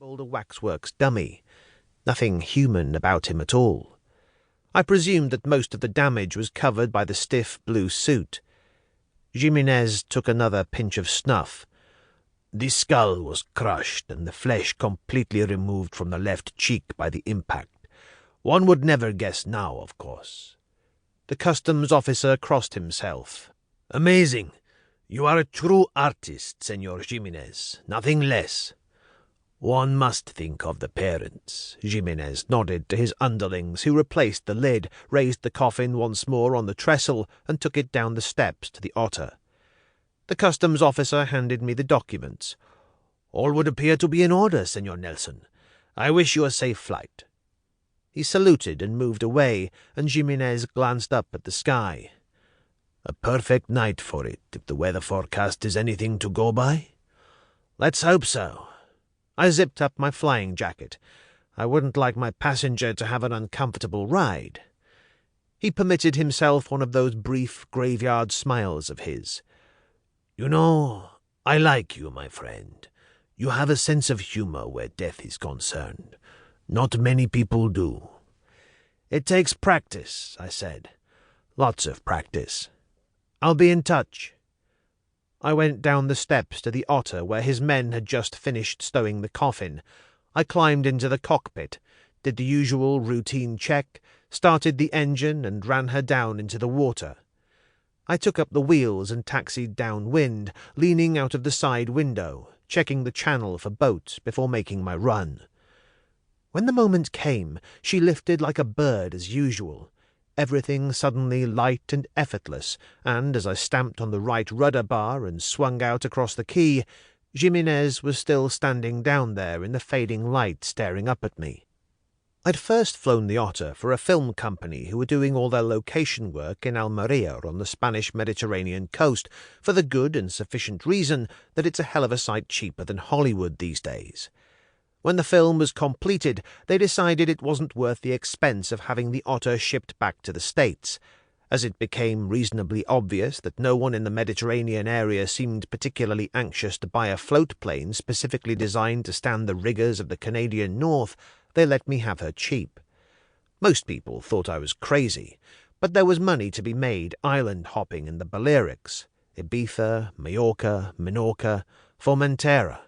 a waxworks dummy. Nothing human about him at all. I presumed that most of the damage was covered by the stiff blue suit. Jimenez took another pinch of snuff. The skull was crushed and the flesh completely removed from the left cheek by the impact. One would never guess now, of course. The customs officer crossed himself. Amazing. You are a true artist, Senor Jimenez, nothing less. One must think of the parents. Jimenez nodded to his underlings, who replaced the lid, raised the coffin once more on the trestle, and took it down the steps to the otter. The customs officer handed me the documents. All would appear to be in order, Senor Nelson. I wish you a safe flight. He saluted and moved away, and Jimenez glanced up at the sky. A perfect night for it, if the weather forecast is anything to go by. Let's hope so. I zipped up my flying jacket. I wouldn't like my passenger to have an uncomfortable ride. He permitted himself one of those brief graveyard smiles of his. You know, I like you, my friend. You have a sense of humor where death is concerned. Not many people do. It takes practice, I said. Lots of practice. I'll be in touch. I went down the steps to the otter where his men had just finished stowing the coffin. I climbed into the cockpit, did the usual routine check, started the engine and ran her down into the water. I took up the wheels and taxied downwind, leaning out of the side window, checking the channel for boats before making my run. When the moment came, she lifted like a bird as usual. Everything suddenly light and effortless, and as I stamped on the right rudder bar and swung out across the quay, Jimenez was still standing down there in the fading light staring up at me. I'd first flown the Otter for a film company who were doing all their location work in Almeria on the Spanish Mediterranean coast, for the good and sufficient reason that it's a hell of a sight cheaper than Hollywood these days. When the film was completed, they decided it wasn't worth the expense of having the Otter shipped back to the States. As it became reasonably obvious that no one in the Mediterranean area seemed particularly anxious to buy a float plane specifically designed to stand the rigours of the Canadian North, they let me have her cheap. Most people thought I was crazy, but there was money to be made island-hopping in the Balearics, Ibiza, Mallorca, Minorca, Formentera.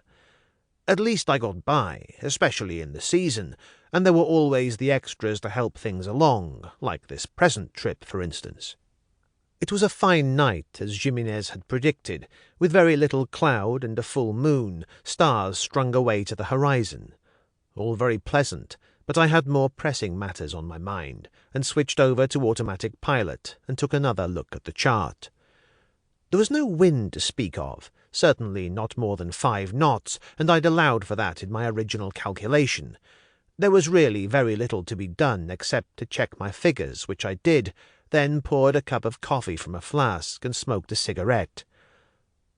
At least I got by, especially in the season, and there were always the extras to help things along, like this present trip, for instance. It was a fine night, as Jimenez had predicted, with very little cloud and a full moon, stars strung away to the horizon. All very pleasant, but I had more pressing matters on my mind, and switched over to automatic pilot and took another look at the chart. There was no wind to speak of, certainly not more than 5 knots, and I'd allowed for that in my original calculation. There was really very little to be done except to check my figures, which I did, then poured a cup of coffee from a flask and smoked a cigarette.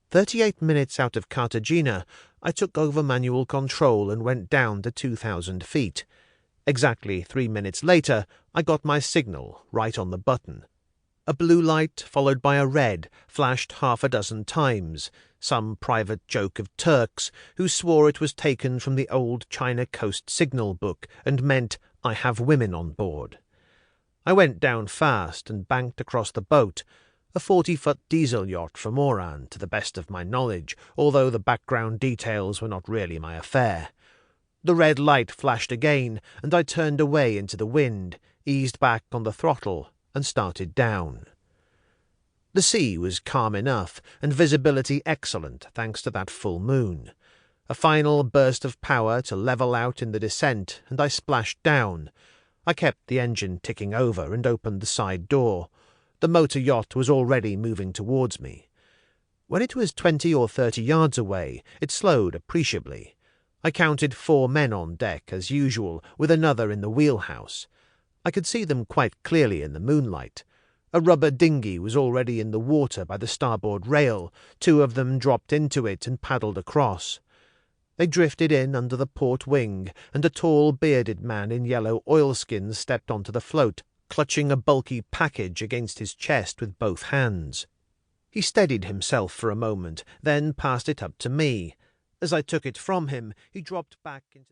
38 minutes out of Cartagena, I took over manual control and went down to 2,000 feet. Exactly 3 minutes later, I got my signal right on the button. A blue light, followed by a red, flashed 6 times, some private joke of Turk's, who swore it was taken from the old China Coast signal book and meant, "I have women on board." I went down fast and banked across the boat, a 40-foot diesel yacht from Oran, to the best of my knowledge, although the background details were not really my affair. The red light flashed again, and I turned away into the wind, eased back on the throttle, and started down. The sea was calm enough, and visibility excellent thanks to that full moon. A final burst of power to level out in the descent, and I splashed down. I kept the engine ticking over and opened the side door. The motor yacht was already moving towards me. When it was 20 or 30 yards away, it slowed appreciably. I counted 4 men on deck, as usual, with another in the wheelhouse. I could see them quite clearly in the moonlight. A rubber dinghy was already in the water by the starboard rail. 2 of them dropped into it and paddled across. They drifted in under the port wing, and a tall, bearded man in yellow oilskins stepped onto the float, clutching a bulky package against his chest with both hands. He steadied himself for a moment, then passed it up to me. As I took it from him, he dropped back into